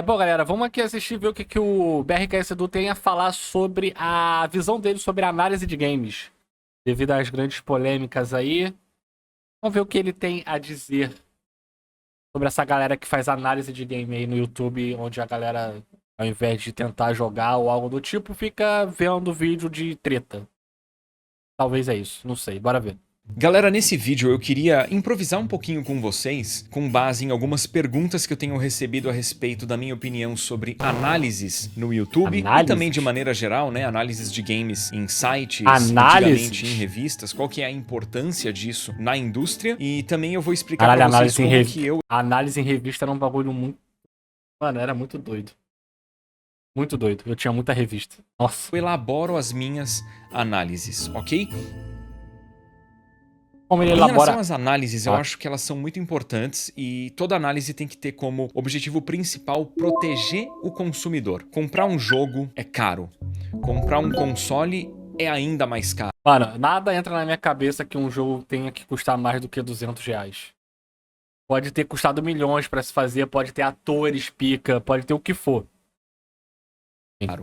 Bom, galera, vamos aqui assistir e ver o que o BRKS Edu tem a falar sobre a visão dele sobre a análise de games. Devido às grandes polêmicas aí. Vamos ver o que ele tem a dizer sobre essa galera que faz análise de game aí no YouTube, onde a galera, ao invés de tentar jogar ou algo do tipo, fica vendo vídeo de treta. Talvez é isso, não sei, bora ver. Galera, nesse vídeo eu queria improvisar um pouquinho com vocês, com base em algumas perguntas que eu tenho recebido a respeito da minha opinião sobre análises no YouTube e também de maneira geral, né, análises de games em sites, antigamente em revistas, qual que é a importância disso na indústria, e também eu vou explicar pra vocês como que eu... A análise em revista era um bagulho muito... Mano, era muito doido. Muito doido, eu tinha muita revista. Nossa. Eu elaboro as minhas análises, ok? Como ele em elabora... relação às análises, eu acho que elas são muito importantes e toda análise tem que ter como objetivo principal proteger o consumidor. Comprar um jogo é caro. Comprar um console é ainda mais caro. Mano, nada entra na minha cabeça que um jogo tenha que custar mais do que R$200. Pode ter custado milhões pra se fazer, pode ter atores pica, pode ter o que for.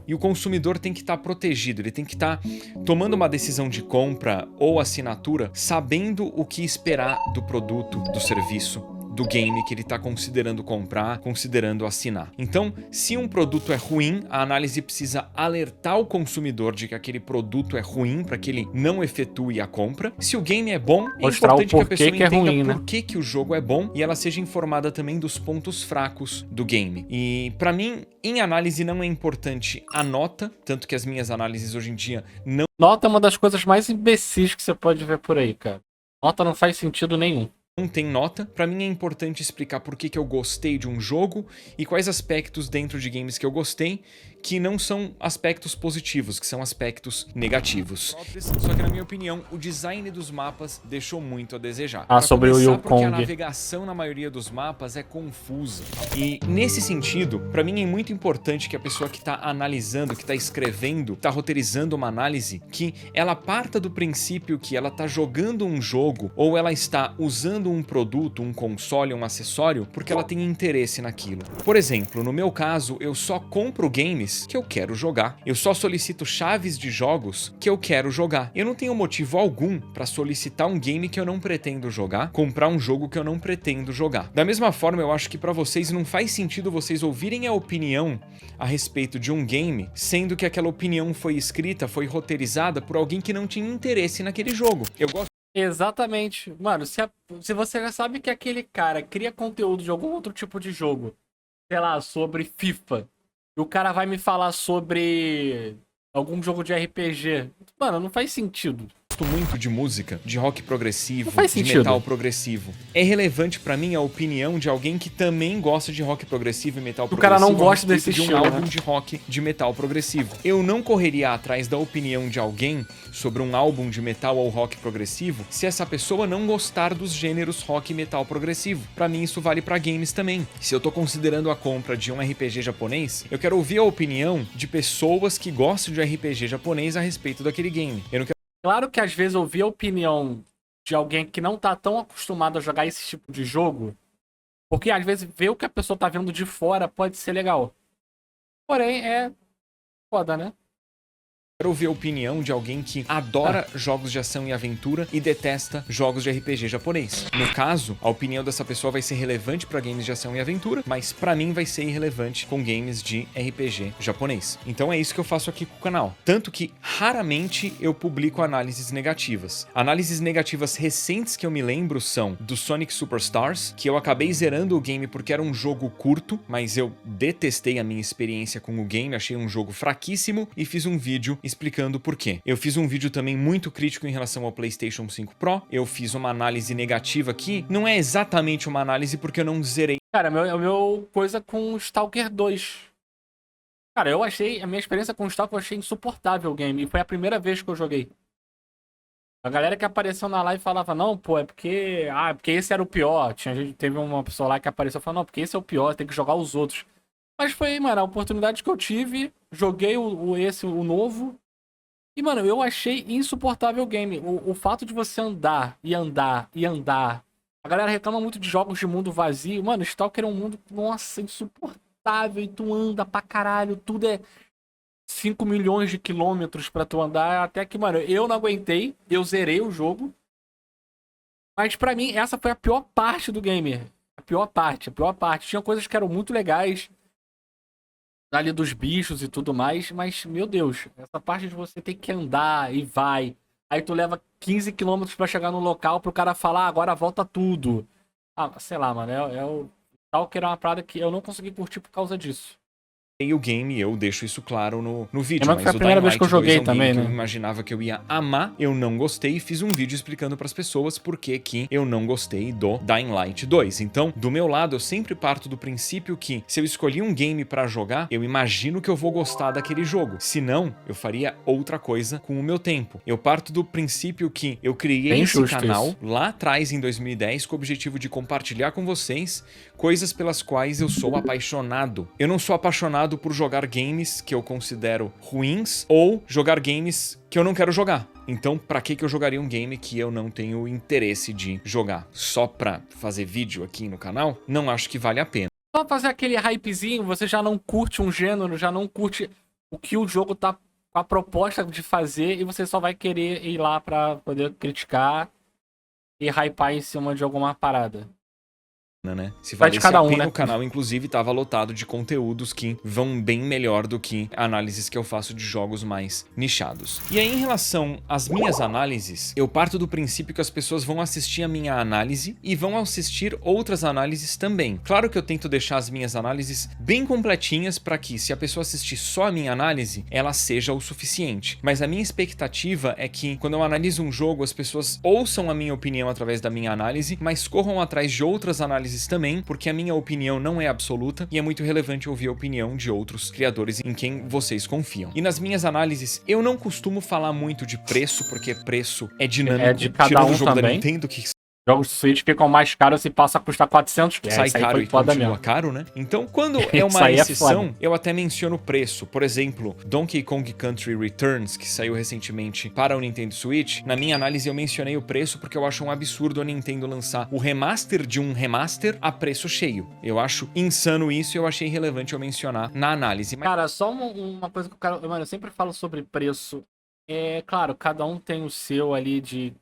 E o consumidor tem que estar protegido, ele tem que estar tomando uma decisão de compra ou assinatura, sabendo o que esperar do produto, do serviço, do game que ele está considerando comprar, considerando assinar. Então, se um produto é ruim, a análise precisa alertar o consumidor de que aquele produto é ruim para que ele não efetue a compra. Se o game é bom, é importante que a pessoa entenda por que o jogo é bom e ela seja informada também dos pontos fracos do game. E para mim, em análise não é importante a nota, tanto que as minhas análises hoje em dia não... Nota é uma das coisas mais imbecis que você pode ver por aí, cara. Nota não faz sentido nenhum. Não tem nota. Pra mim é importante explicar por que eu gostei de um jogo e quais aspectos dentro de games que eu gostei que não são aspectos positivos, que são aspectos negativos. Só que na minha opinião, o design dos mapas deixou muito a desejar. Sobre o Yukong. Porque a navegação na maioria dos mapas é confusa. E nesse sentido, pra mim é muito importante que a pessoa que tá analisando, que tá escrevendo, tá roteirizando uma análise, que ela parta do princípio que ela tá jogando um jogo ou ela está usando um produto, um console, um acessório, porque ela tem interesse naquilo. Por exemplo, no meu caso, eu só compro games que eu quero jogar. Eu só solicito chaves de jogos que eu quero jogar. Eu não tenho motivo algum para solicitar um game que eu não pretendo jogar, comprar um jogo que eu não pretendo jogar. Da mesma forma, eu acho que para vocês não faz sentido vocês ouvirem a opinião a respeito de um game, sendo que aquela opinião foi escrita, foi roteirizada por alguém que não tinha interesse naquele jogo. Eu gosto... Exatamente. Mano, se você já sabe que aquele cara cria conteúdo de algum outro tipo de jogo, sei lá, sobre FIFA, e o cara vai me falar sobre algum jogo de RPG, mano, não faz sentido. Gosto muito de música, de rock progressivo, de metal progressivo. É relevante pra mim a opinião de alguém que também gosta de rock progressivo e metal progressivo. O cara não gosta desse estilo, álbum de rock de metal progressivo. Eu não correria atrás da opinião de alguém sobre um álbum de metal ou rock progressivo se essa pessoa não gostar dos gêneros rock e metal progressivo. Pra mim isso vale pra games também. Se eu tô considerando a compra de um RPG japonês, eu quero ouvir a opinião de pessoas que gostam de RPG japonês a respeito daquele game. Eu não quero... Claro que às vezes ouvir a opinião de alguém que não tá tão acostumado a jogar esse tipo de jogo, porque às vezes ver o que a pessoa tá vendo de fora pode ser legal. Porém, é foda, né? Quero ouvir a opinião de alguém que adora jogos de ação e aventura e detesta jogos de RPG japonês. No caso, a opinião dessa pessoa vai ser relevante para games de ação e aventura, mas para mim vai ser irrelevante com games de RPG japonês. Então é isso que eu faço aqui com o canal. Tanto que raramente eu publico análises negativas. Análises negativas recentes que eu me lembro são do Sonic Superstars, que eu acabei zerando o game porque era um jogo curto, mas eu detestei a minha experiência com o game, achei um jogo fraquíssimo e fiz um vídeo explicando por quê. Eu fiz um vídeo também muito crítico em relação ao PlayStation 5 Pro, eu fiz uma análise negativa aqui, não é exatamente uma análise porque eu não zerei. Cara, é meu coisa com Stalker 2. Cara, a minha experiência com Stalker eu achei insuportável o game, e foi a primeira vez que eu joguei. A galera que apareceu na live falava, não, pô, é porque esse era o pior. Teve uma pessoa lá que apareceu e falou, não, porque esse é o pior, tem que jogar os outros. Mas foi, mano, a oportunidade que eu tive, joguei o novo, e, mano, eu achei insuportável o game. O fato de você andar, e andar, e andar. A galera reclama muito de jogos de mundo vazio. Mano, Stalker é um mundo, nossa, insuportável. insuportável e tu anda pra caralho, tudo é 5 milhões de quilômetros pra tu andar, até que, mano, eu não aguentei, eu zerei o jogo, mas pra mim essa foi a pior parte do game, a pior parte. Tinha coisas que eram muito legais, ali dos bichos e tudo mais, mas, meu Deus, essa parte de você ter que andar e vai, aí tu leva 15 quilômetros pra chegar no local pro cara falar, agora volta tudo. Ah, sei lá, mano, é o Stalker é uma parada que eu não consegui curtir por causa disso. E o game, eu deixo isso claro no vídeo, Lembra que foi mas a o primeira Dying vez que eu Light 2 joguei é um game também, que eu né? imaginava que eu ia amar, eu não gostei e fiz um vídeo explicando pras pessoas por que eu não gostei do Dying Light 2. Então, do meu lado, eu sempre parto do princípio que se eu escolhi um game pra jogar, eu imagino que eu vou gostar daquele jogo. Se não, eu faria outra coisa com o meu tempo. Eu parto do princípio que eu criei Bem esse justo canal isso. lá atrás, em 2010, com o objetivo de compartilhar com vocês coisas pelas quais eu sou apaixonado. Eu não sou apaixonado por jogar games que eu considero ruins ou jogar games que eu não quero jogar. Então, pra que eu jogaria um game que eu não tenho interesse de jogar? Só pra fazer vídeo aqui no canal? Não acho que vale a pena. Só fazer aquele hypezinho, você já não curte um gênero, já não curte o que o jogo tá com a proposta de fazer e você só vai querer ir lá pra poder criticar e hypar em cima de alguma parada. Né? Se Vai de valesse cada a um, pena, né? o canal inclusive estava lotado de conteúdos que vão bem melhor do que análises que eu faço de jogos mais nichados. E aí, em relação às minhas análises, eu parto do princípio que as pessoas vão assistir a minha análise e vão assistir outras análises também. Claro que eu tento deixar as minhas análises bem completinhas para que, se a pessoa assistir só a minha análise, ela seja o suficiente. Mas a minha expectativa é que, quando eu analiso um jogo, as pessoas ouçam a minha opinião através da minha análise, mas corram atrás de outras análises também, porque a minha opinião não é absoluta e é muito relevante ouvir a opinião de outros criadores em quem vocês confiam. E nas minhas análises, eu não costumo falar muito de preço, porque preço é dinâmico. É de cada Tirando um o jogo da também. Nintendo, que Jogos do Switch ficam mais caros se passa a custar 400. sai Isso aí caro foi e foda continua mesmo. caro, né? Então, quando é Isso uma aí é exceção, foda. eu até menciono o preço. Por exemplo, Donkey Kong Country Returns, que saiu recentemente para o Nintendo Switch, na minha análise eu mencionei o preço porque eu acho um absurdo a Nintendo lançar o remaster de um remaster a preço cheio. Eu acho insano isso e eu achei relevante eu mencionar na análise. Mas Cara, só uma coisa que eu quero. Mano, eu sempre falo sobre preço. É claro, cada um tem o seu ali de.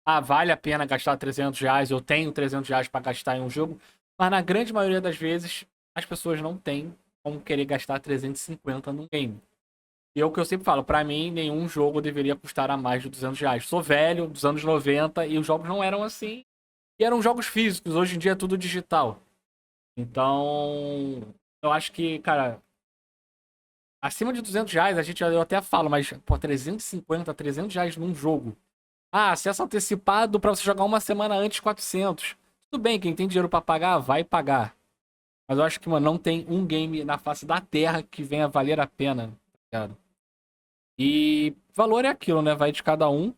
Ah, vale a pena gastar R$ 300, eu tenho R$ 300 pra gastar em um jogo. Mas na grande maioria das vezes, as pessoas não têm como querer gastar 350 num game. E é o que eu sempre falo, pra mim, nenhum jogo deveria custar a mais de R$ 200. Sou velho, dos anos 90, e os jogos não eram assim. E eram jogos físicos, hoje em dia é tudo digital. Então, eu acho que, cara, acima de R$ 200, eu até falo, mas, pô, 350, R$ 300 num jogo. Ah, acesso antecipado pra você jogar uma semana antes, 400. Tudo bem, quem tem dinheiro pra pagar, vai pagar. Mas eu acho que, mano, não tem um game na face da Terra que venha valer a pena, tá ligado? E valor é aquilo, né? Vai de cada um.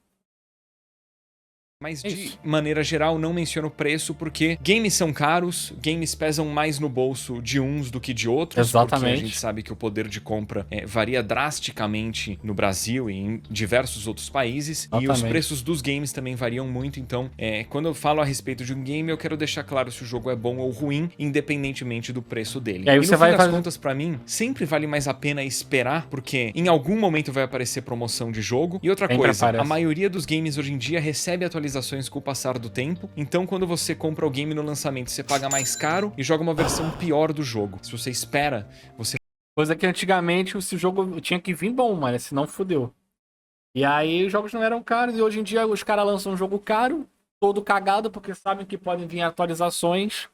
Mas É de isso. maneira geral não menciono preço porque games são caros, games pesam mais no bolso de uns do que de outros, porque a Exatamente. gente sabe que o poder de compra varia drasticamente no Brasil e em diversos outros países, e os Exatamente. preços dos games também variam muito, então quando eu falo a respeito de um game eu quero deixar claro se o jogo é bom ou ruim, independentemente do preço dele. E aí no você fim vai das fazer. contas, pra mim, sempre vale mais a pena esperar, porque em algum momento vai aparecer promoção de jogo. E outra Sempre coisa, aparece. a maioria dos games hoje em dia recebe atualizações com o passar do tempo, então quando você compra o game no lançamento, você paga mais caro e joga uma versão pior do jogo. Se você espera, você Coisa que antigamente esse jogo tinha que vir bom, mano, senão fudeu. E aí os jogos não eram caros e hoje em dia os caras lançam um jogo caro, todo cagado, porque sabem que podem vir atualizações.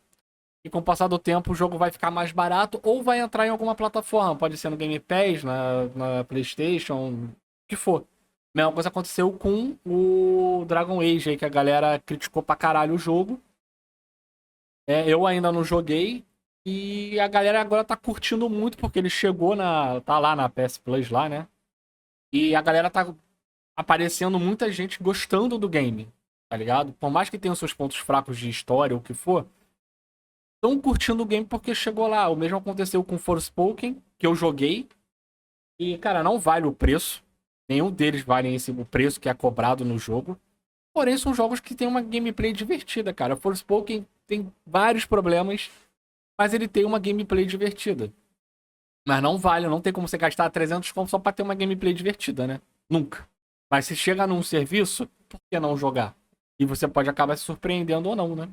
E com o passar do tempo o jogo vai ficar mais barato ou vai entrar em alguma plataforma. Pode ser no Game Pass, na PlayStation, o que for. A mesma coisa aconteceu com o Dragon Age aí, que a galera criticou pra caralho o jogo. Eu ainda não joguei. E a galera agora tá curtindo muito, porque ele chegou tá lá na PS Plus lá, né? E a galera tá aparecendo muita gente gostando do game, tá ligado? Por mais que tenha os seus pontos fracos de história ou o que for, estão curtindo o game porque chegou lá. O mesmo aconteceu com Forspoken, que eu joguei. E, cara, não vale o preço. Nenhum deles vale o preço que é cobrado no jogo. Porém, são jogos que tem uma gameplay divertida, cara. Forspoken tem vários problemas, mas ele tem uma gameplay divertida. Mas não vale, não tem como você gastar 300 conto só pra ter uma gameplay divertida, né? Nunca. Mas se chega num serviço, por que não jogar? E você pode acabar se surpreendendo ou não, né?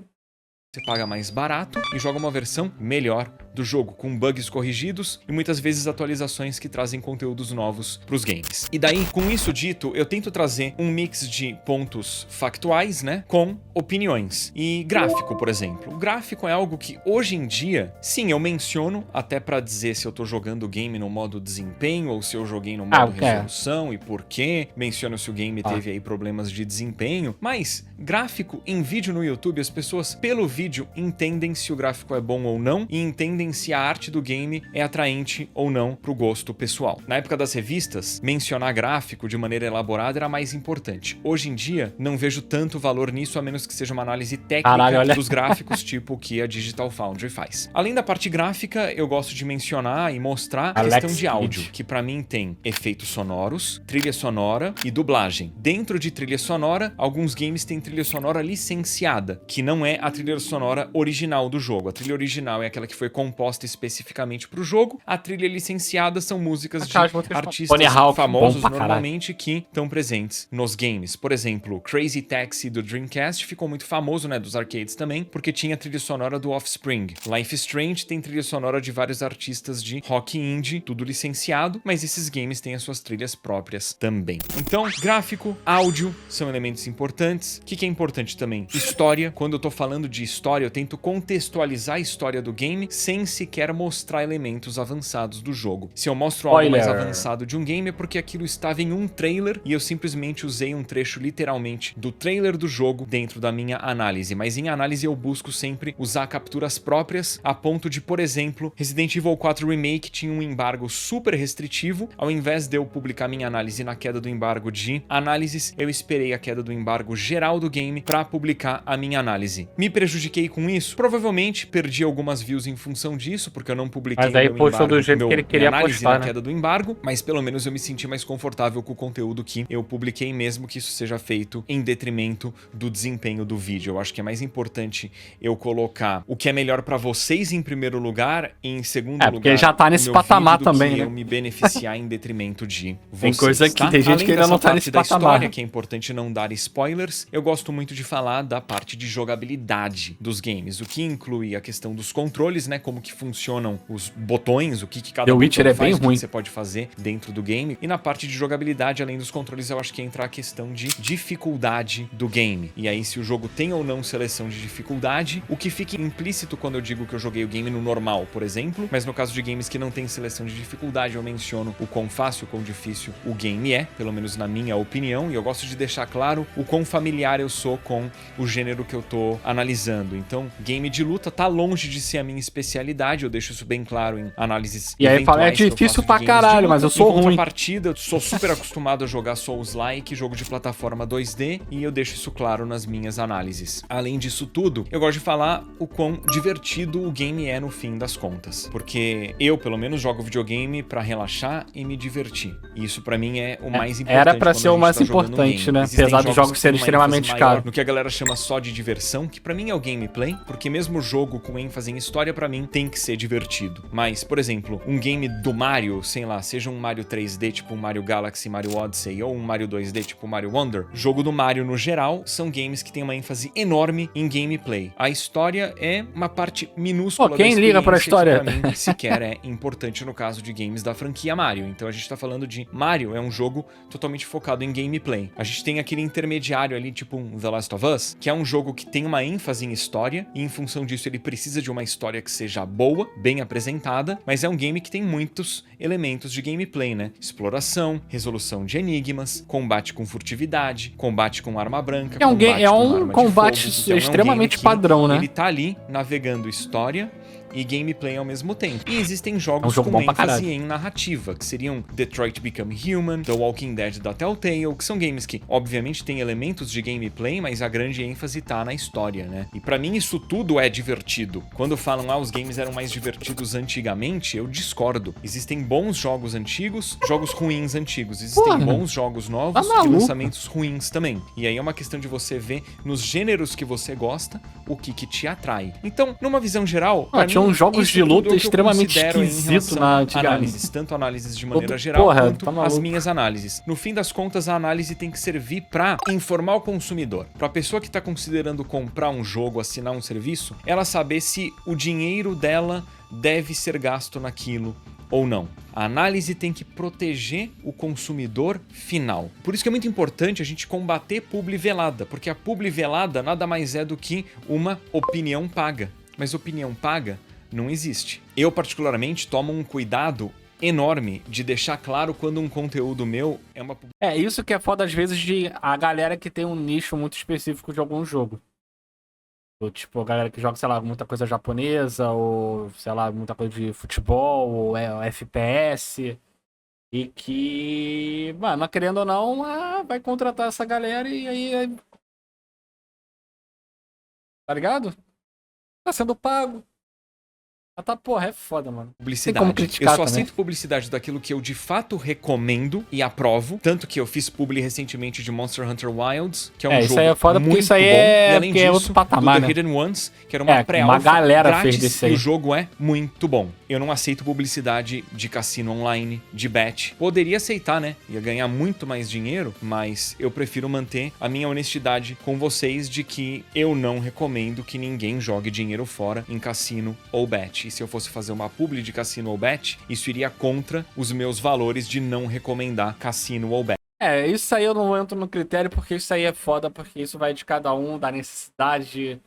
Você paga mais barato e joga uma versão melhor do jogo, com bugs corrigidos e muitas vezes atualizações que trazem conteúdos novos para os games. E daí, com isso dito, eu tento trazer um mix de pontos factuais, né, com opiniões. E gráfico, por exemplo. O gráfico é algo que hoje em dia, sim, eu menciono até para dizer se eu tô jogando o game no modo desempenho ou se eu joguei no modo resolução e por quê. Menciono se o game teve aí problemas de desempenho, mas gráfico em vídeo no YouTube, as pessoas pelo vídeo entendem se o gráfico é bom ou não e entendem se a arte do game é atraente ou não pro gosto pessoal. Na época das revistas, mencionar gráfico de maneira elaborada era mais importante. Hoje em dia, não vejo tanto valor nisso, a menos que seja uma análise técnica dos gráficos, tipo o que a Digital Foundry faz. Além da parte gráfica, eu gosto de mencionar e mostrar a questão de áudio, que pra mim tem efeitos sonoros, trilha sonora e dublagem. Dentro de trilha sonora, alguns games têm trilha sonora licenciada, que não é a trilha sonora original do jogo. A trilha original é aquela que foi composta especificamente para o jogo. A trilha licenciada são músicas de artistas famosos normalmente que estão presentes nos games. Por exemplo, Crazy Taxi do Dreamcast ficou muito famoso, né, dos arcades também, porque tinha trilha sonora do Offspring. Life is Strange tem trilha sonora de vários artistas de rock indie, tudo licenciado, mas esses games têm as suas trilhas próprias também. Então, gráfico, áudio são elementos importantes. O que é importante também? História. Quando eu tô falando de história, eu tento contextualizar a história do game sem sequer mostrar elementos avançados do jogo. Se eu mostro algo mais avançado de um game é porque aquilo estava em um trailer e eu simplesmente usei um trecho literalmente do trailer do jogo dentro da minha análise. Mas em análise eu busco sempre usar capturas próprias a ponto de, por exemplo, Resident Evil 4 Remake tinha um embargo super restritivo. Ao invés de eu publicar minha análise na queda do embargo de análises, eu esperei a queda do embargo geral do game para publicar a minha análise. Me prejudiquei com isso? Provavelmente perdi algumas views em função disso, porque eu não publiquei mas aí postou do jeito que ele queria postar, na queda do embargo, mas pelo menos eu me senti mais confortável com o conteúdo que eu publiquei, mesmo que isso seja feito em detrimento do desempenho do vídeo. Eu acho que é mais importante eu colocar o que é melhor pra vocês em primeiro lugar e em segundo lugar, porque já tá nesse patamar também, né? Eu me beneficiar em detrimento de vocês. Tem coisa que tem gente que ainda não tá nesse patamar. História, que é importante não dar spoilers, eu gosto muito de falar da parte de jogabilidade dos games, o que inclui a questão dos controles, né, como que funcionam os botões, o que cada botão faz, o que você pode fazer dentro do game. E na parte de jogabilidade, além dos controles, eu acho que entra a questão de dificuldade do game. E aí, se o jogo tem ou não seleção de dificuldade, o que fica implícito quando eu digo que eu joguei o game no normal, por exemplo, mas no caso de games que não tem seleção de dificuldade, eu menciono o quão fácil, o quão difícil o game é, pelo menos na minha opinião, e eu gosto de deixar claro o quão familiar eu sou com o gênero que eu tô analisando. Então, game de luta tá longe de ser a minha especialidade, eu deixo isso bem claro em análises. E aí fala, é difícil pra caralho, mas eu sou ruim. Partida, eu sou super acostumado a jogar Souls-like, jogo de plataforma 2D, e eu deixo isso claro nas minhas análises. Além disso tudo, eu gosto de falar o quão divertido o game é no fim das contas, porque eu, pelo menos, jogo videogame pra relaxar e me divertir. E isso pra mim é o mais importante. Era pra ser o mais importante, né? Apesar dos jogos serem extremamente caros. No que a galera chama só de diversão, que pra mim é o gameplay, porque mesmo jogo com ênfase em história, pra mim, tem que ser divertido. Mas, por exemplo, um game do Mario, sei lá, seja um Mario 3D, tipo Mario Galaxy, Mario Odyssey, ou um Mario 2D, tipo Mario Wonder, jogo do Mario no geral, são games que têm uma ênfase enorme em gameplay. A história é uma parte minúscula da quem liga pra história? Que pra mim sequer é importante no caso de games da franquia Mario. Então a gente tá falando de Mario, é um jogo totalmente focado em gameplay. A gente tem aquele intermediário ali, tipo um The Last of Us, que é um jogo que tem uma ênfase em história, e em função disso ele precisa de uma história que seja boa, bem apresentada, mas é um game que tem muitos elementos de gameplay, né? Exploração, resolução de enigmas, combate com furtividade, combate com arma branca, é um combate extremamente padrão, né? Ele tá ali navegando história e gameplay ao mesmo tempo. E existem jogos com ênfase em narrativa, que seriam Detroit Become Human, The Walking Dead da Telltale, que são games que, obviamente, têm elementos de gameplay, mas a grande ênfase tá na história, né? E pra mim isso tudo é divertido. Quando falam, os games eram mais divertidos antigamente, eu discordo. Existem bons jogos antigos, jogos ruins antigos. Existem bons jogos novos e lançamentos ruins também. E aí é uma questão de você ver nos gêneros que você gosta, o que te atrai. Então, numa visão geral, pra mim tinha uns jogos isso de tudo luta é o que eu extremamente considero em esquisitos relação na a antiga. análises, tanto análises de maneira geral Porra, quanto tá as maluco. minhas análises. No fim das contas, a análise tem que servir para informar o consumidor, para a pessoa que está considerando comprar um jogo, assinar um serviço, ela saber se o dinheiro dela deve ser gasto naquilo ou não. A análise tem que proteger o consumidor final. Por isso que é muito importante a gente combater publi velada, porque a publi velada nada mais é do que uma opinião paga. Mas opinião paga não existe. Eu, particularmente, tomo um cuidado enorme de deixar claro quando um conteúdo meu é uma... É, isso que é foda às vezes de a galera que tem um nicho muito específico de algum jogo. Ou, tipo, a galera que joga, sei lá, muita coisa japonesa, ou, sei lá, muita coisa de futebol, ou FPS. E que, mano, querendo ou não, vai contratar essa galera e aí. Tá ligado? Tá sendo pago. Ah, tá, porra, é foda, mano. Tem como Publicidade. criticar Eu só também. aceito publicidade daquilo que eu de fato recomendo e aprovo. Tanto que eu fiz publi recentemente de Monster Hunter Wilds, que é um jogo isso aí é foda porque muito isso aí bom. é, E além porque disso, é outro patamar, do The né? Hidden Ones, que era uma pré-alpha uma galera grátis, fez desse e aí. o jogo é muito bom. Eu não aceito publicidade de cassino online, de bet. Poderia aceitar, né? Ia ganhar muito mais dinheiro, mas eu prefiro manter a minha honestidade com vocês de que eu não recomendo que ninguém jogue dinheiro fora em cassino ou bet. E se eu fosse fazer uma publi de cassino ou bet, isso iria contra os meus valores de não recomendar cassino ou bet. É, isso aí eu não entro no critério porque isso aí é foda, porque isso vai de cada um, da necessidade.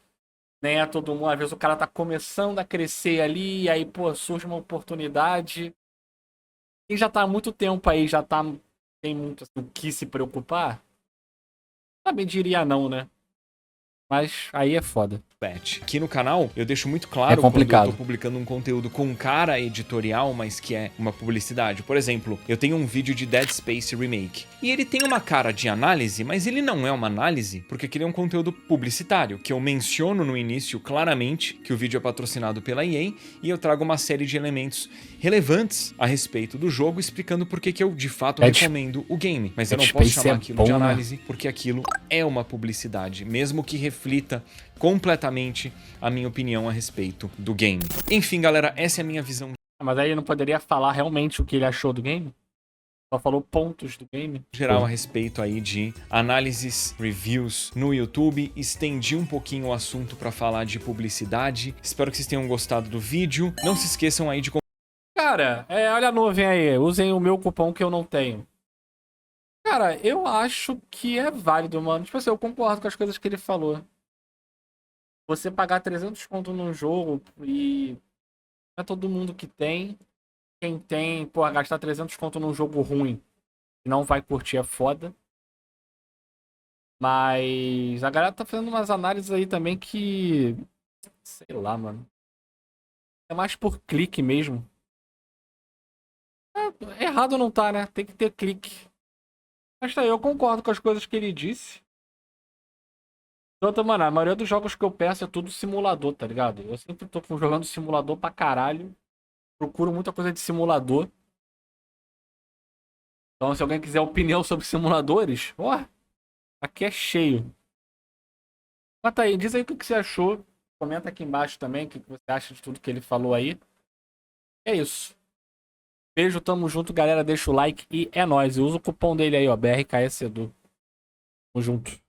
Nem é todo mundo. Às vezes o cara tá começando a crescer ali, e aí, pô, surge uma oportunidade. Quem já tá há muito tempo aí, já tá. Tem muito assim, o que se preocupar. Também diria não, né? Mas aí é foda. Aqui no canal eu deixo muito claro quando eu tô publicando um conteúdo com cara editorial, mas que é uma publicidade. Por exemplo, eu tenho um vídeo de Dead Space Remake e ele tem uma cara de análise, mas ele não é uma análise porque aquele é um conteúdo publicitário, que eu menciono no início claramente que o vídeo é patrocinado pela EA e eu trago uma série de elementos relevantes a respeito do jogo, explicando por que eu de fato recomendo o game. Mas eu não posso chamar aquilo de análise porque aquilo é uma publicidade, mesmo que reflita completamente a minha opinião a respeito do game. Enfim, galera, essa é a minha visão. Mas aí ele não poderia falar realmente o que ele achou do game? Só falou pontos do game? Geral a respeito aí de análises, reviews no YouTube. Estendi um pouquinho o assunto para falar de publicidade. Espero que vocês tenham gostado do vídeo. Não se esqueçam aí de... Cara, olha a nuvem aí. Usem o meu cupom que eu não tenho. Cara, eu acho que é válido, mano. Tipo assim, eu concordo com as coisas que ele falou. Você pagar 300 conto num jogo e não é todo mundo que tem. Quem tem, pô, gastar 300 conto num jogo ruim e não vai curtir é foda. Mas a galera tá fazendo umas análises aí também que... Sei lá, mano. É mais por clique mesmo. Errado não tá, né? Tem que ter clique. Mas tá aí, eu concordo com as coisas que ele disse. Tanto, mano, a maioria dos jogos que eu peço é tudo simulador, tá ligado? Eu sempre tô jogando simulador pra caralho. Procuro muita coisa de simulador. Então, se alguém quiser opinião sobre simuladores, ó, aqui é cheio. Mas tá aí, diz aí o que você achou. Comenta aqui embaixo também o que você acha de tudo que ele falou aí. É isso. Beijo, tamo junto, galera. Deixa o like e é nóis. E usa o cupom dele aí, ó, BRKSEDU. Tamo junto.